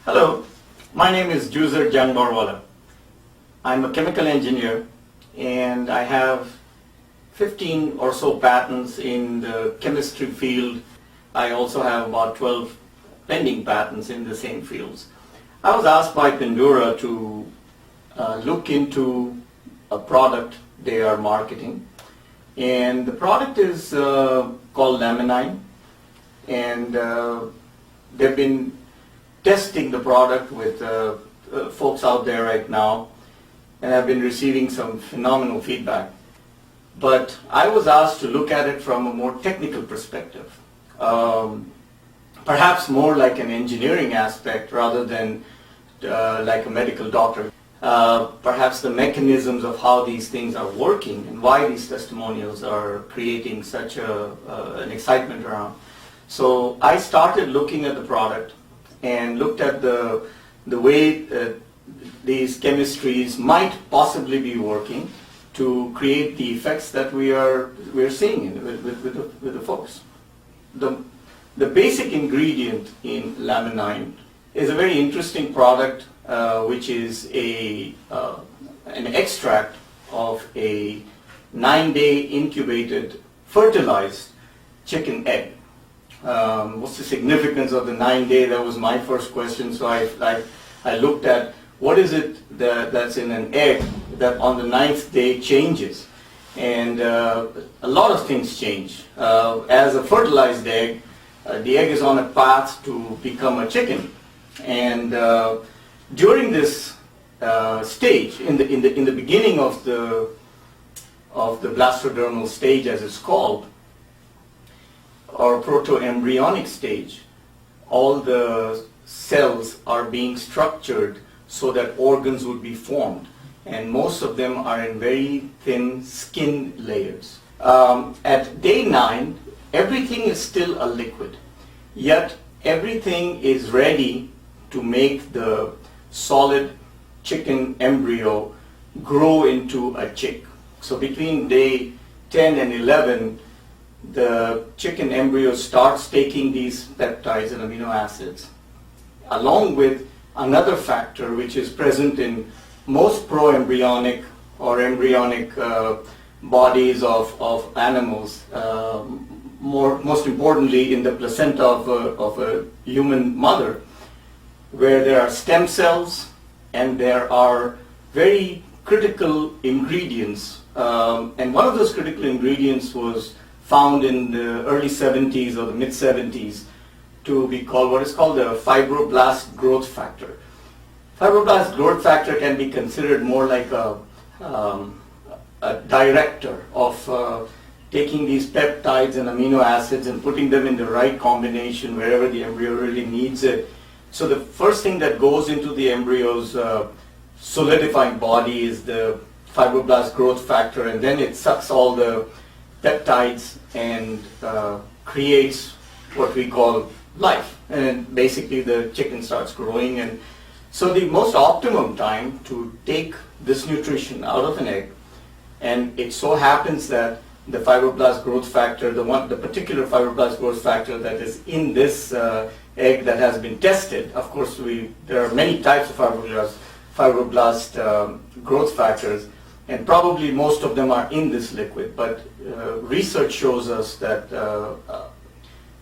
Hello, my name is Juzer Jangbarwala. I'm a chemical engineer and I have 15 or so patents in the chemistry field. I also have about 12 pending patents in the same fields. I was asked by Pandora to look into a product they are marketing, and the product is called Laminine, and they've been testing the product with folks out there right now, and I've been receiving some phenomenal feedback. But I was asked to look at it from a more technical perspective, perhaps more like an engineering aspect rather than like a medical doctor. Perhaps the mechanisms of how these things are working and why these testimonials are creating such an excitement around. So I started looking at the product and looked at the way these chemistries might possibly be working to create the effects that we're seeing with the folks. The basic ingredient in Laminine is a very interesting product, which is an extract of a 9-day incubated, fertilized chicken egg. What's the significance of the 9-day? That was my first question. So I looked at what is it that's in an egg that on the 9th day changes. And a lot of things change. As a fertilized egg, the egg is on a path to become a chicken. And during this stage, in the beginning of the blastodermal stage, as it's called, or proto-embryonic stage, all the cells are being structured so that organs would be formed, and most of them are in very thin skin layers. At day 9, everything is still a liquid, yet everything is ready to make the solid chicken embryo grow into a chick. So between day 10 and 11, the chicken embryo starts taking these peptides and amino acids, along with another factor which is present in most pro-embryonic or embryonic bodies of animals, most importantly in the placenta of a human mother, where there are stem cells and there are very critical ingredients. And one of those critical ingredients was found in the early 70s or the mid 70s to be called what is called the fibroblast growth factor. Fibroblast growth factor can be considered more like a director of taking these peptides and amino acids and putting them in the right combination wherever the embryo really needs it. So the first thing that goes into the embryo's solidifying body is the fibroblast growth factor, and then it sucks all the peptides and creates what we call life, and basically the chicken starts growing. And so the most optimum time to take this nutrition out of an egg, and it so happens that the fibroblast growth factor, the particular fibroblast growth factor that is in this egg that has been tested, of course there are many types of fibroblast growth factors, and probably most of them are in this liquid, but research shows us that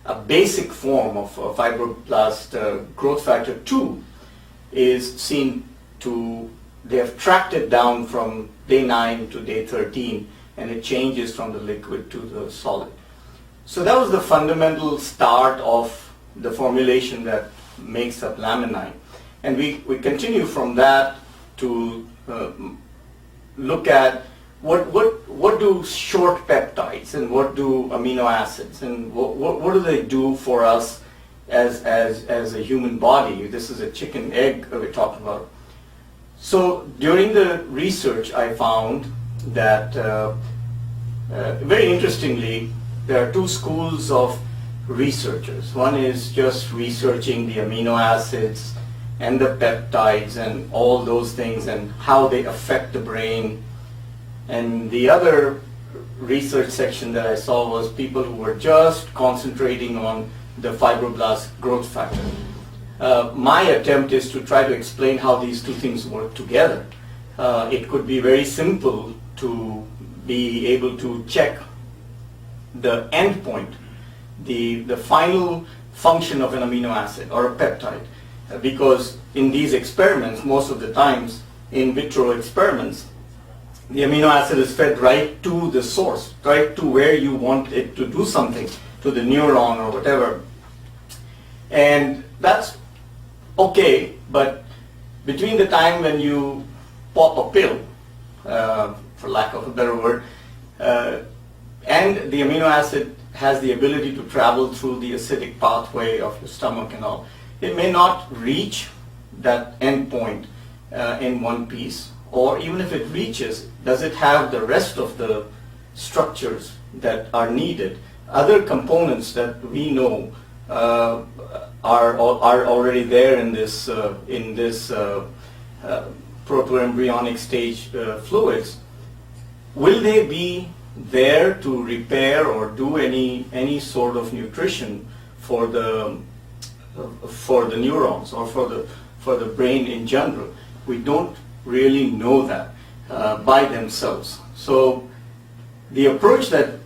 a basic form of fibroblast growth factor 2 is seen to, they have tracked it down from day 9 to day 13, and it changes from the liquid to the solid. So that was the fundamental start of the formulation that makes up Laminine. And we continue from that to look at what do short peptides and what do amino acids and what do they do for us as a human body. This is a chicken egg that we're talking about. So during the research I found that very interestingly there are two schools of researchers. One is just researching the amino acids and the peptides and all those things and how they affect the brain. And the other research section that I saw was people who were just concentrating on the fibroblast growth factor. My attempt is to try to explain how these two things work together. It could be very simple to be able to check the end point, the final function of an amino acid or a peptide, because in these experiments, most of the times, in vitro experiments, the amino acid is fed right to the source, right to where you want it to do something, to the neuron or whatever. And that's okay, but between the time when you pop a pill, for lack of a better word, and the amino acid has the ability to travel through the acidic pathway of your stomach and all, it may not reach that end point in one piece, or even if it reaches, does it have the rest of the structures that are needed? Other components that we know are already there in this proto-embryonic stage fluids. Will they be there to repair or do any sort of nutrition for the neurons or for the brain in general? We don't really know that by themselves. So the approach that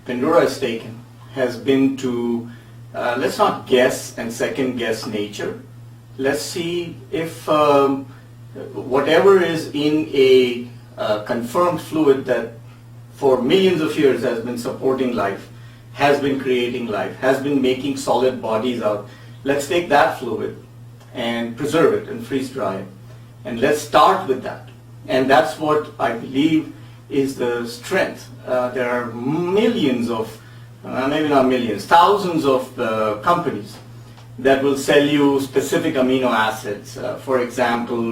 Pendura has taken has been to let's not guess and second guess nature. Let's see if whatever is in a confirmed fluid that for millions of years has been supporting life, has been creating life, has been making solid bodies out. Let's take that fluid and preserve it and freeze dry it. And let's start with that. And that's what I believe is the strength. There are millions of, maybe not millions, thousands of companies that will sell you specific amino acids. For example,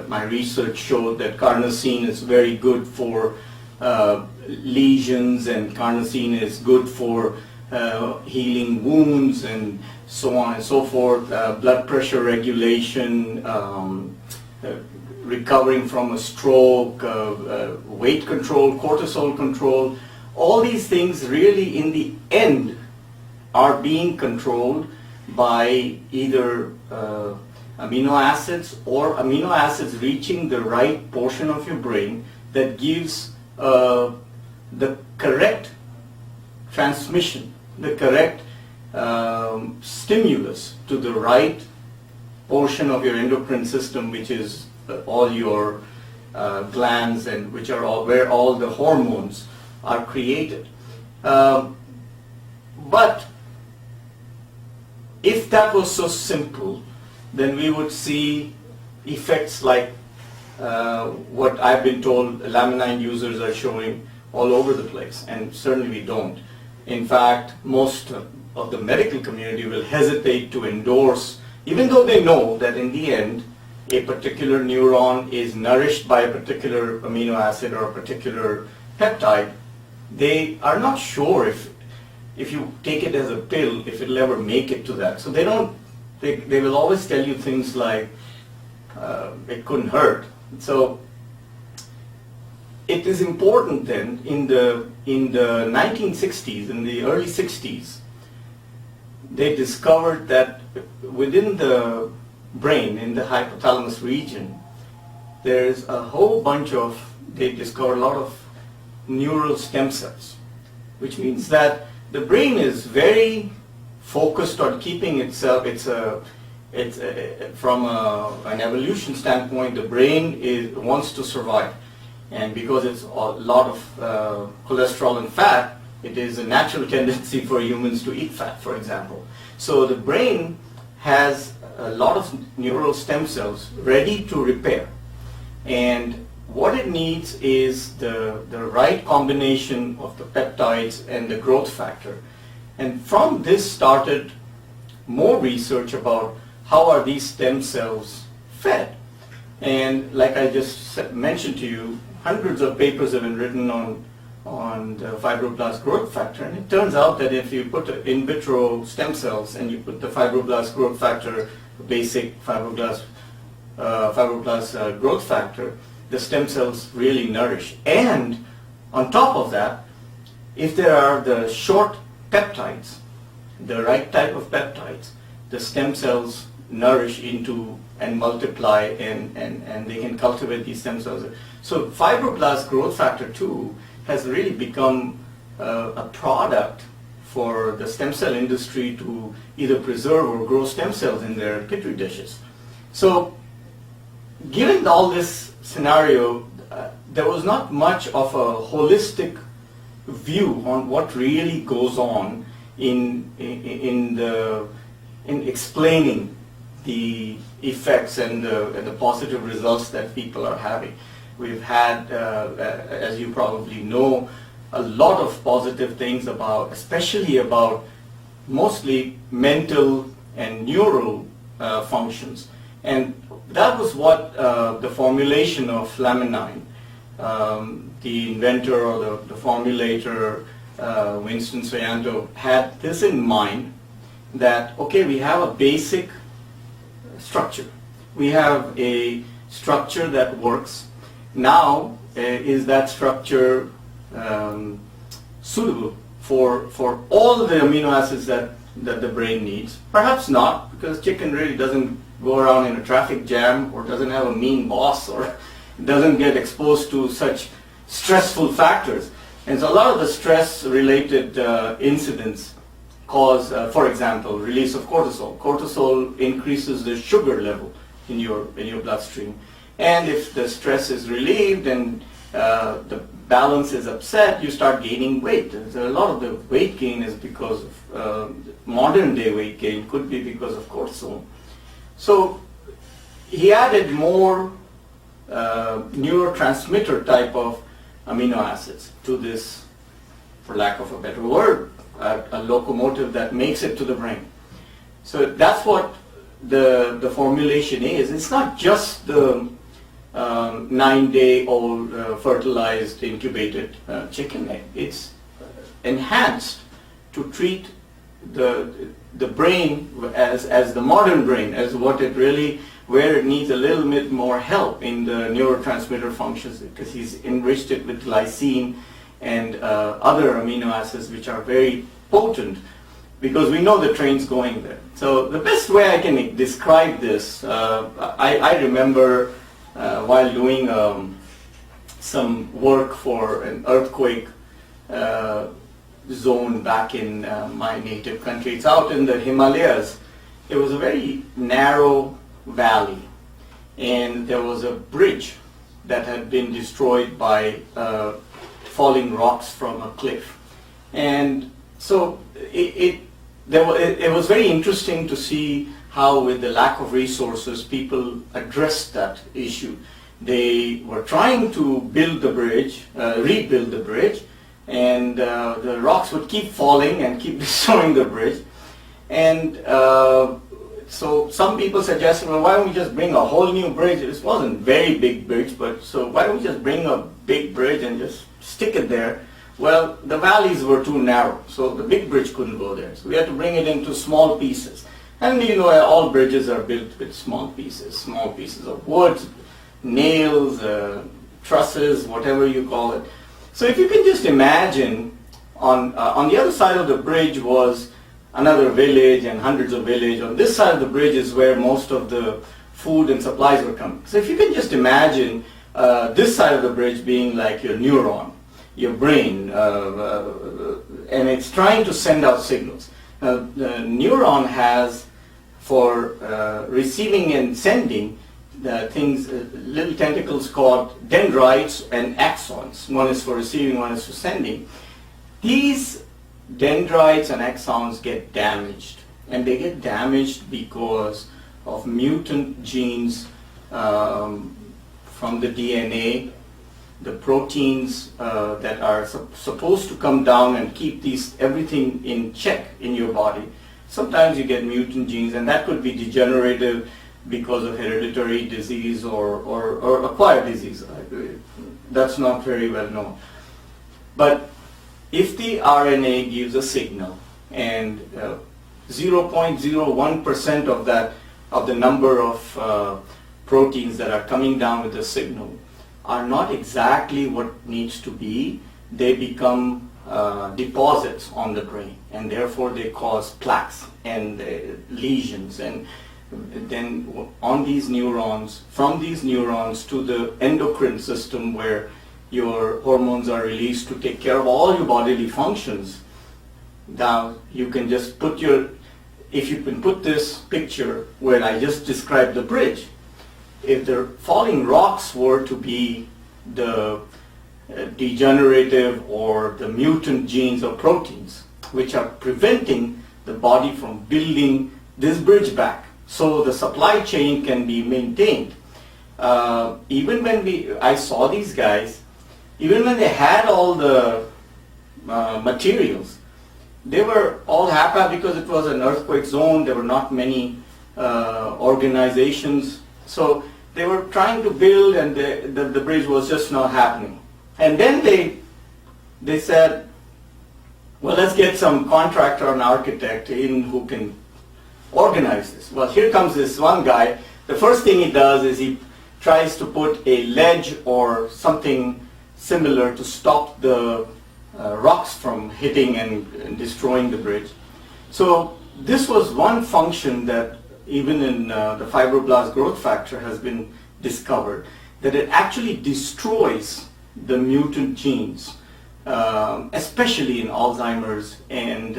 my research showed that carnosine is very good for lesions, and carnosine is good for healing wounds and so on and so forth, blood pressure regulation, recovering from a stroke, weight control, cortisol control. All these things really in the end are being controlled by either amino acids or amino acids reaching the right portion of your brain that gives the correct transmission, the correct stimulus to the right portion of your endocrine system, which is all your glands, and which are all where all the hormones are created. But if that was so simple, then we would see effects like what I've been told Laminine users are showing all over the place, and certainly we don't. In fact, most of the medical community will hesitate to endorse, even though they know that in the end a particular neuron is nourished by a particular amino acid or a particular peptide. They are not sure if you take it as a pill, if it'll ever make it to that. So they don't. They will always tell you things like it couldn't hurt. So it is important then in the 1960s, in the early 60s, they discovered that within the brain, in the hypothalamus region, there's a whole bunch of, they discovered a lot of neural stem cells, which means that the brain is very focused on keeping itself, from an evolution standpoint, the brain wants to survive. And because it's a lot of cholesterol and fat, it is a natural tendency for humans to eat fat, for example. So the brain has a lot of neural stem cells ready to repair. And what it needs is the right combination of the peptides and the growth factor. And from this started more research about how are these stem cells fed. And like I just mentioned to you, hundreds of papers have been written on the fibroblast growth factor, and it turns out that if you put in vitro stem cells and you put the fibroblast growth factor, basic fibroblast growth factor, the stem cells really nourish. And on top of that, if there are the short peptides, the right type of peptides, the stem cells nourish into and multiply, and they can cultivate these stem cells. So fibroblast growth factor 2 has really become a product for the stem cell industry to either preserve or grow stem cells in their petri dishes. So given all this scenario, there was not much of a holistic view on what really goes on in explaining the effects and the positive results that people are having. We've had, as you probably know, a lot of positive things about, especially about mostly mental and neural functions. And that was what the formulation of Laminine, the inventor or the formulator, Winston Soyanto, had this in mind, that, okay, we have a basic structure. We have a structure that works. Now, is that structure suitable for all the amino acids that the brain needs? Perhaps not, because chicken really doesn't go around in a traffic jam, or doesn't have a mean boss, or doesn't get exposed to such stressful factors. And so a lot of the stress-related incidents cause, for example, release of cortisol. Cortisol increases the sugar level in your bloodstream. And if the stress is relieved and the balance is upset, you start gaining weight. And so a lot of the weight gain is because of modern day weight gain, could be because of cortisol. So he added more neurotransmitter type of amino acids to this, for lack of a better word, a locomotive that makes it to the brain. So that's what the formulation is. It's not just the 9-day-old fertilized incubated chicken egg. It's enhanced to treat the brain as the modern brain, as what it really, where it needs a little bit more help in the neurotransmitter functions, because he's enriched it with glycine and other amino acids which are very potent, because we know the train's going there. So the best way I can describe this, I remember while doing some work for an earthquake zone back in my native country. It's out in the Himalayas. It was a very narrow valley, and there was a bridge that had been destroyed by falling rocks from a cliff. And so it was very interesting to see how, with the lack of resources, people addressed that issue. They were trying to build the bridge, rebuild the bridge, and the rocks would keep falling and keep destroying the bridge. And so some people suggested, well, why don't we just bring a whole new bridge? This wasn't a very big bridge, but so why don't we just bring a big bridge and just stick it there? Well, the valleys were too narrow, so the big bridge couldn't go there. So we had to bring it into small pieces. And you know, all bridges are built with small pieces of wood, nails, trusses, whatever you call it. So if you can just imagine, on the other side of the bridge was another village and hundreds of villages. On this side of the bridge is where most of the food and supplies were coming. So if you can just imagine this side of the bridge being like your neuron, your brain, and it's trying to send out signals. The neuron has, for receiving and sending, things, little tentacles called dendrites and axons. One is for receiving, one is for sending. These dendrites and axons get damaged, and they get damaged because of mutant genes from the DNA, the proteins that are supposed to come down and keep everything in check in your body. Sometimes you get mutant genes, and that could be degenerative because of hereditary disease or acquired disease. That's not very well known. But if the RNA gives a signal, and 0.01% of the number of proteins that are coming down with the signal are not exactly what needs to be, they become deposits on the brain, and therefore they cause plaques and lesions, and then on these neurons, from these neurons to the endocrine system where your hormones are released to take care of all your bodily functions. Now you can just put if you can put this picture where I just described the bridge, if the falling rocks were to be the degenerative or the mutant genes or proteins which are preventing the body from building this bridge back so the supply chain can be maintained. Even when I saw these guys, even when they had all the materials, they were all happy because it was an earthquake zone. There were not many organizations, so they were trying to build, and the bridge was just not happening. And then they said, well, let's get some contractor or an architect in who can organize this. Well, here comes this one guy. The first thing he does is he tries to put a ledge or something similar to stop the rocks from hitting and destroying the bridge. So this was one function that even in the fibroblast growth factor has been discovered, that it actually destroys the mutant genes, especially in Alzheimer's and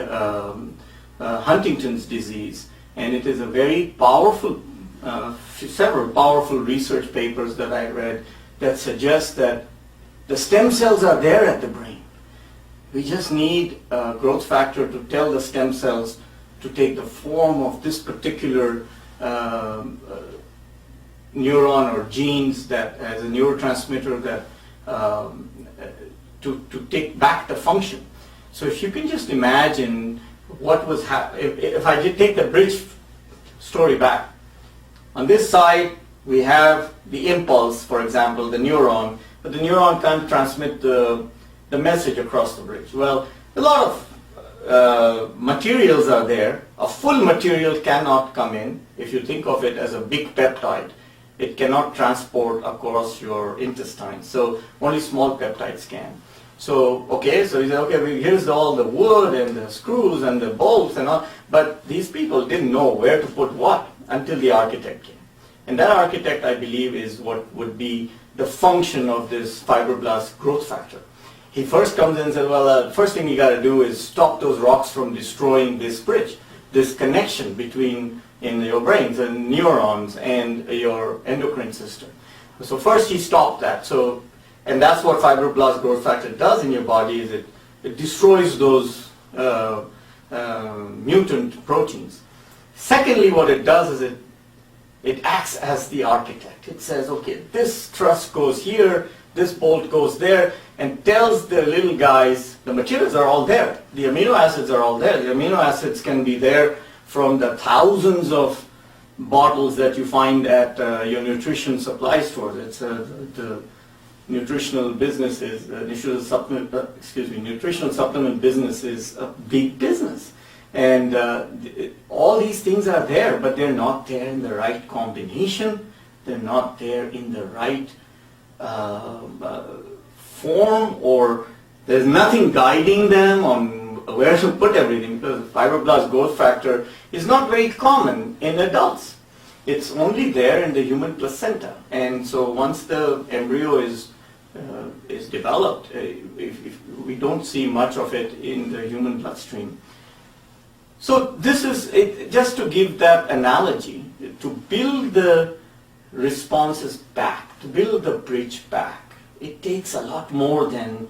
Huntington's disease. And it is a very powerful, several powerful research papers that I read that suggest that the stem cells are there at the brain. We just need a growth factor to tell the stem cells to take the form of this particular neuron or genes that as a neurotransmitter that to take back the function. So if you can just imagine what was happening, if I did take the bridge story back, on this side we have the impulse, for example, the neuron, but the neuron can't transmit the message across the bridge. Well, a lot of materials are there. A full material cannot come in. If you think of it as a big peptide, it cannot transport across your intestine. So only small peptides can. So, okay, so he said, okay, here's all the wood and the screws and the bolts and all, but these people didn't know where to put what until the architect came. And that architect, I believe, is what would be the function of this fibroblast growth factor. He first comes in and says, well, the first thing you got to do is stop those rocks from destroying this bridge, this connection between in your brains and neurons and your endocrine system. So first he stopped that. So, and that's what fibroblast growth factor does in your body, is it destroys those mutant proteins. Secondly, what it does is it acts as the architect. It says, okay, this truss goes here, this bolt goes there, and tells the little guys, the materials are all there. The amino acids are all there. The amino acids can be there from the thousands of bottles that you find at your nutrition supply stores. It's the nutritional business is nutritional supplement business is a big business, and all these things are there, but they're not there in the right combination. They're not there in the right form, or there's nothing guiding them on where to put everything, because fibroblast growth factor is not very common in adults. It's only there in the human placenta, and so once the embryo is developed, if we don't see much of it in the human bloodstream. So this is just to give that analogy, to build the responses back, to build the bridge back. It takes a lot more than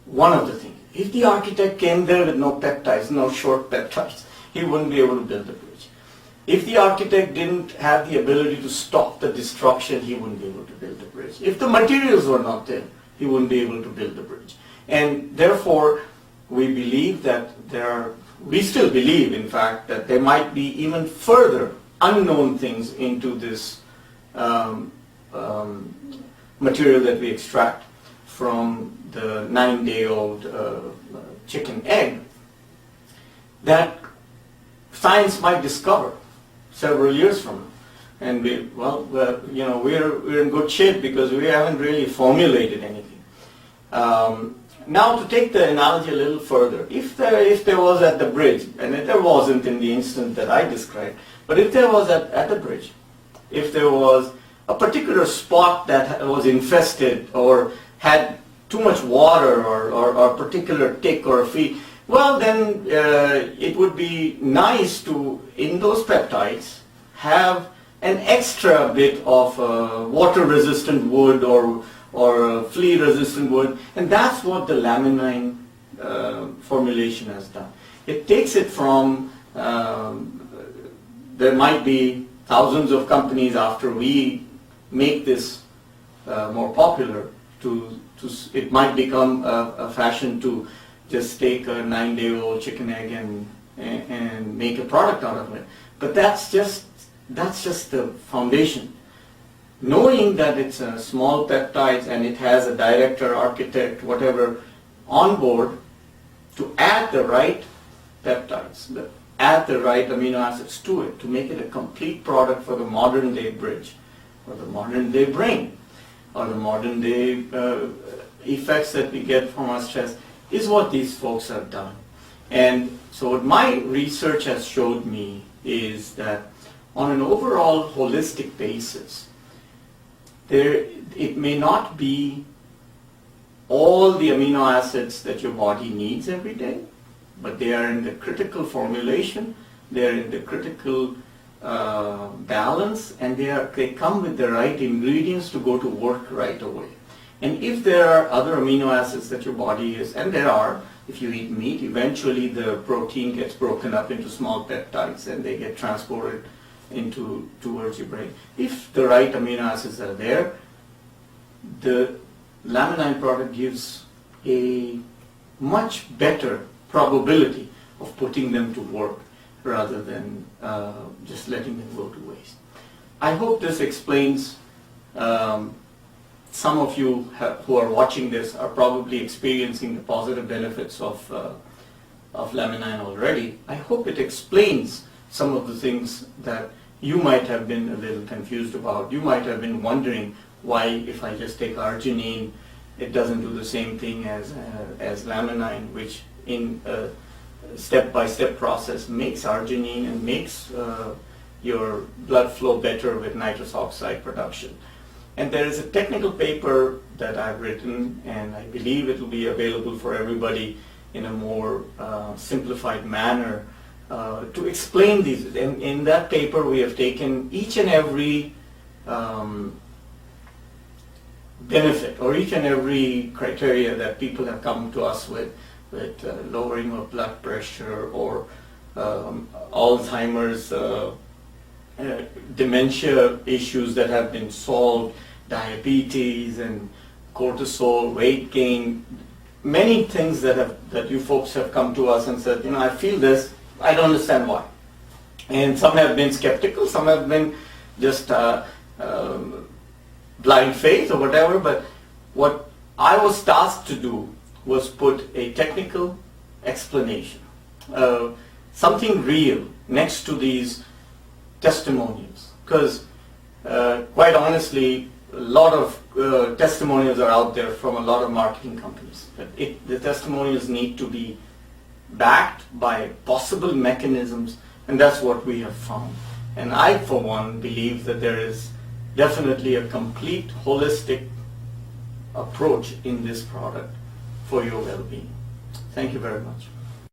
one of the things. If the architect came there with no peptides, no short peptides, he wouldn't be able to build the bridge. If the architect didn't have the ability to stop the destruction, he wouldn't be able to build the bridge. If the materials were not there, he wouldn't be able to build the bridge. And therefore, we believe that we still believe, in fact, that there might be even further unknown things into this material that we extract from the 9-day-old chicken egg that science might discover several years from now. And we're in good shape because we haven't really formulated anything. Now, to take the analogy a little further, if there was at the bridge, and there wasn't in the instance that I described, But if there was at the bridge, if there was a particular spot that was infested or had too much water or a particular tick or a flea, well then it would be nice to, in those peptides, have an extra bit of water resistant wood or flea resistant wood, and that's what the Laminine formulation has done. It takes it from, there might be thousands of companies after we make this more popular, it might become a fashion to just take a 9-day-old chicken egg and make a product out of it. But that's just the foundation. Knowing that it's a small peptides and it has a director, architect, whatever on board to add the right peptides, add the right amino acids to it to make it a complete product for the modern day bridge or the modern day brain or the modern day effects that we get from our stress is what these folks have done. And so what my research has showed me is that on an overall holistic basis, it may not be all the amino acids that your body needs every day, but they are in the critical formulation, they are in the critical balance, and they come with the right ingredients to go to work right away. And if there are other amino acids that your body is, and there are, if you eat meat, eventually the protein gets broken up into small peptides and they get transported towards your brain. If the right amino acids are there, the Laminine product gives a much better probability of putting them to work rather than just letting them go to waste. I hope this explains. Some of you who are watching this are probably experiencing the positive benefits of Laminine already. I hope it explains some of the things that you might have been a little confused about. You might have been wondering why, if I just take arginine, it doesn't do the same thing as Laminine, which in a step-by-step process makes arginine and makes your blood flow better with nitrous oxide production. And there is a technical paper that I've written, and I believe it will be available for everybody in a more simplified manner to explain these. In that paper, we have taken each and every benefit or each and every criteria that people have come to us with lowering of blood pressure or Alzheimer's, dementia issues that have been solved, diabetes and cortisol, weight gain, many things that you folks have come to us and said, I feel this, I don't understand why. And some have been skeptical, some have been just blind faith or whatever, but what I was tasked to do was put a technical explanation, something real next to these testimonials, because quite honestly, a lot of testimonials are out there from a lot of marketing companies. But the testimonials need to be backed by possible mechanisms, and that's what we have found. And I, for one, believe that there is definitely a complete holistic approach in this product for your well-being. Thank you very much.